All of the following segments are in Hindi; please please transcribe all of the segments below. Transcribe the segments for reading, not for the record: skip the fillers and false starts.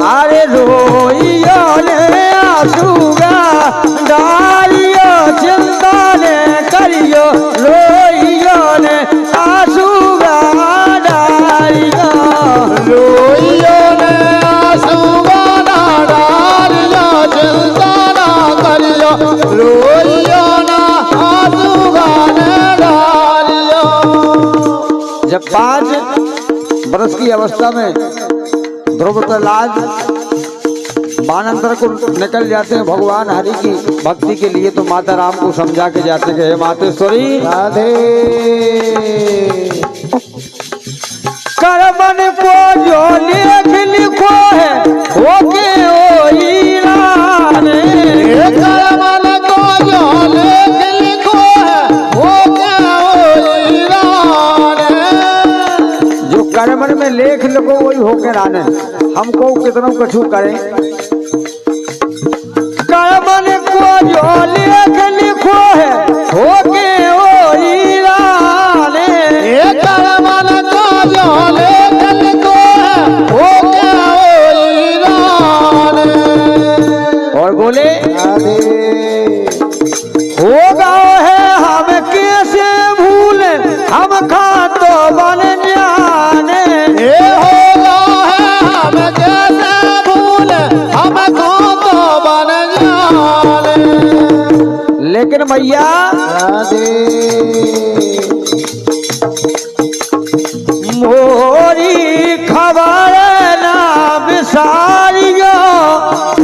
अरे रोइयो ने आंसूगा डालियो चिंता ने करियो रोइयो ने आंसूगा डालियो रोइयो ने आंसूगा डालियो चिंता ना करियो रोइयो ना आंसूगा डालियो। जब 5 वर्ष की अवस्था में ध्रुवतालाज बानंतर को निकल जाते हैं भगवान हरि की भक्ति के लिए, तो माता राम को समझा के जाते हैं, हे मातेश्वरी राधे करमन को जो लेख लिखो है होके ओई राने। करमन को जो लेख लिखो है होके ओई राने। जो करमन में लेख लिखो वही होके राने। हमको कितना कछु करें, करमन को जो लेख लिखो है होके ओई राने। करमन को जो लेख लिखो है होके ओई राने। और बोले होगा है हम कैसे भूले हम खा तो बन जाने। होगा है हम कैसे भूले हम खा तो बन जाने। लेकिन मैया मोरी खबर ना बिसारियो।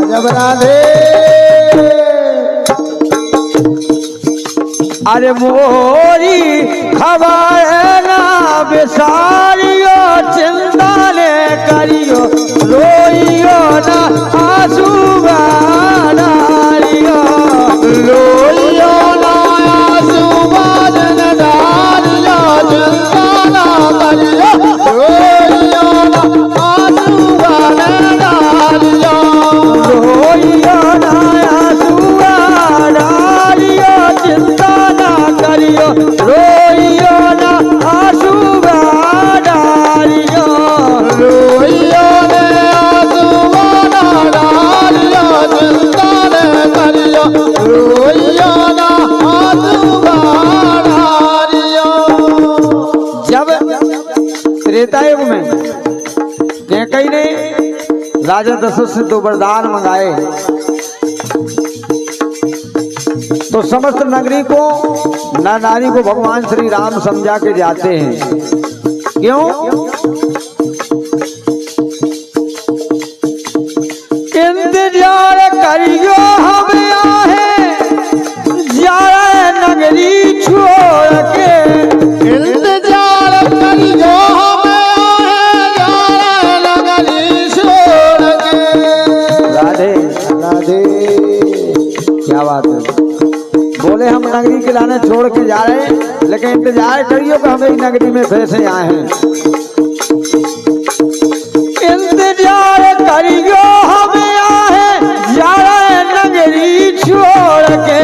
जब राधे अरे मोरी खबर ना बिसारियो चिंता ने करियो रोइयो ना आंसू डालियो रोइयो ना आंसू डालियो चिंता ना करियो रोइयो ना आंसू डालियो। रोइयो ना आंसू डालियो चिंता ना करियो रोइयो ना आंसू डालियो। रोइयो ने आंसू डालियो चिंता ना करियो रोइयो ना आंसू डालियो। जब त्रेतायुग में कैकेयी ने राजा दशरथ से 2 वरदान मंगाए तो समस्त नगरी को नर नारी को भगवान श्री राम समझा के जाते हैं। क्यों? इंतजार करियो हम आहे जाए नगरी छोड़ के। इंतजार करियो हमें जाए नगरी छोड़ के। राधे राधे क्या बात है। बोले हम नगरी के लाने छोड़ के जा रहे हैं, लेकिन इंतजार करियो कि हम एक नगरी में फिर से आए हैं। इंतजार करियो हम आए जा रहे नगरी छोड़ के।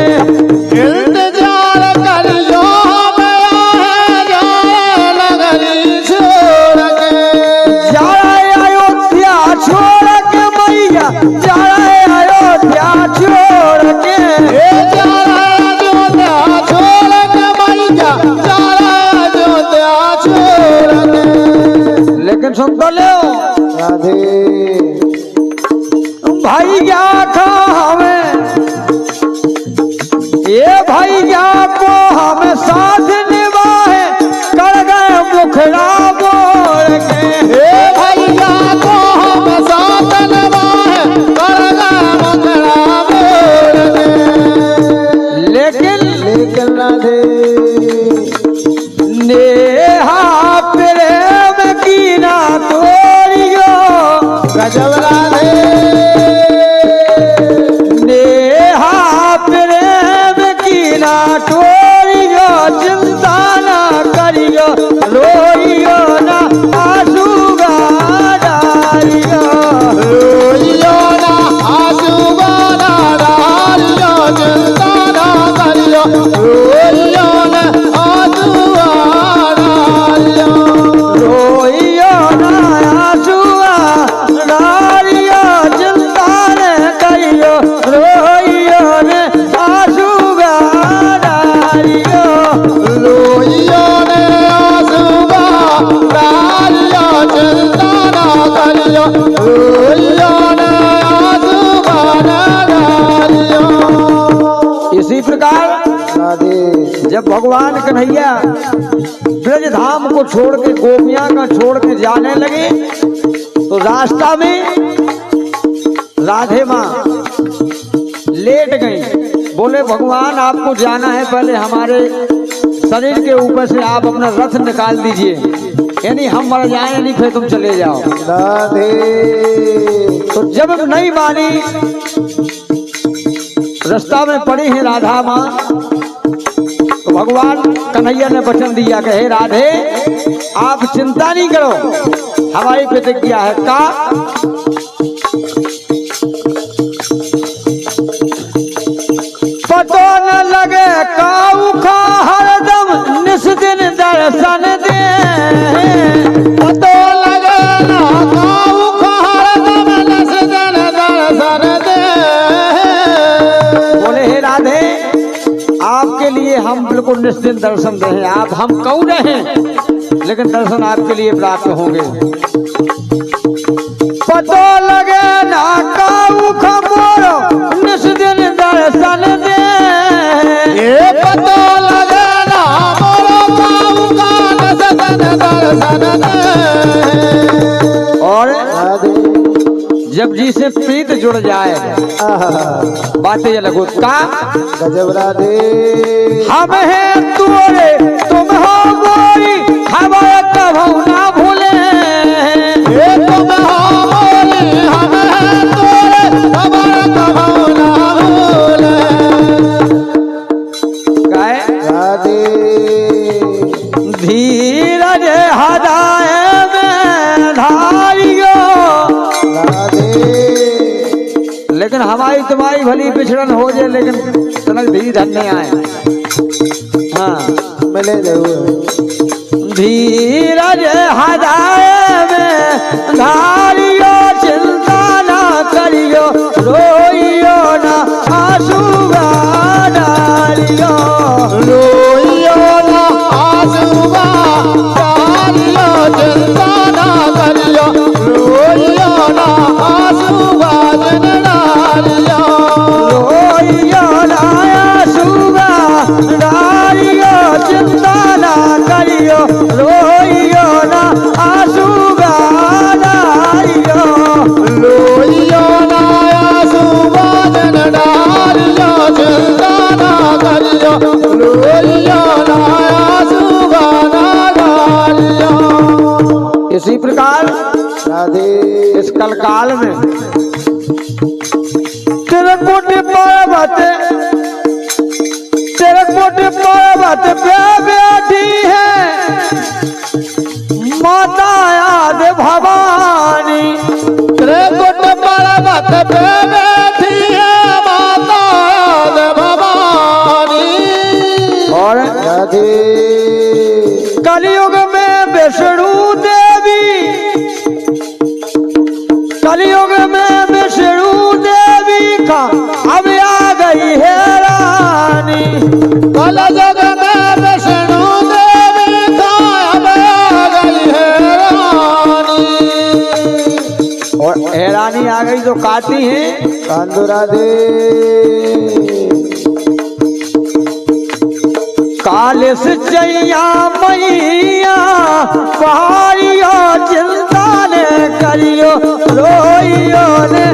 इंतजार करियो हमें जाए नगरी छोड़ के। जा रहे अयोध्या छोड़ के मैया जा रहे अयोध्या छोड़ के। जा अयोध्या छोड़ के मैया जा अयोध्या छोड़ के। लेकिन सुन तो ले राधे भैया का हमें ये भैया को हम साथ निभाए कर गए मुखड़ा बोल के। हे भैया को हम साथ निभाए कर गए मुखड़ा बोल के। लेकिन राधे नेहा प्रेम की ना तोड़ियो। गजब राधे नेहा प्रेम की ना तोड़ियो चिंता रोइयो ना आंसू बहाना डालियो। इसी प्रकार राधे जब भगवान कन्हैया ब्रज धाम को छोड़ के गोपियां का छोड़ के जाने लगे तो रास्ता में राधे माँ लेट गई। बोले भगवान आपको जाना है, पहले हमारे शरीर के ऊपर से आप अपना रथ निकाल दीजिए, यानी हम मर जाए, यानी फिर तुम चले जाओ। राधे तो जब नहीं मानी, रास्ता में पड़ी है राधा माँ, तो भगवान कन्हैया ने वचन दिया कि हे राधे आप चिंता नहीं करो, हमारी प्रतिज्ञा है का पतो न लगे काऊ खा हरदम निस दिन दर्शन दे। पतो लगे ना काऊ खा हरदम निस दिन दर्शन दे। बोले हे राधे आपके लिए हम बिल्कुल निश्चित दर्शन दें, आप हम कौन हैं लेकिन दर्शन आपके लिए प्राप्त होंगे। पतो लगे ना काऊ खमोरो निस दिन दर्शन दे। ये पतो लगे ना मोरो काऊ का निस दिन दर्शन दे। और राधे जब जी से प्रीत जुड़ जाए बातें अलग का गजब राधे हम हैं तुअरे तुम हो गोरी हमारे कभू ना भूले। ये तुम हो बोली हम हैं तोरे हमारा कभू ना भूले। गाए राधे धीरज हृदय में धारियो। राधे लेकिन हमारी तुम्हारी भली पिछड़न हो जाए लेकिन तनक धीर धन्य आए। हाँ मिले जरूर धीरज हृदय में धारियो चिंता ना करियो रोइयो ना आंसू डालियो। रोइयो ना आंसू डालियो चिंता ना करियो। रोइयो ना आंसू डालियो। रोइयो ना आंसू डालियो चिंता ना करियो रोइयो ना आंसू डालियो। रोइयो ना आंसू डालियो चिंता ना करियो। रोइयो ना आंसू डालियो। इसी प्रकार राधे इस कल काल में तिरकुट पर्वत पे बैठी है माता याद भवानी। त्रिकुट पर्वत पे बैठी है माता याद भवानी। और राधे कलयुग में विष्णु देवी, कलयुग में विष्णु देवी का अब आ गई है रानी। कलयुग में विष्णु देवी का अब आ गई है रानी। और हैरानी आ गई तो काटी है कांदो राधे काले से जैया मैया पहाड़ियों चिंता ने करियो रोइयो ने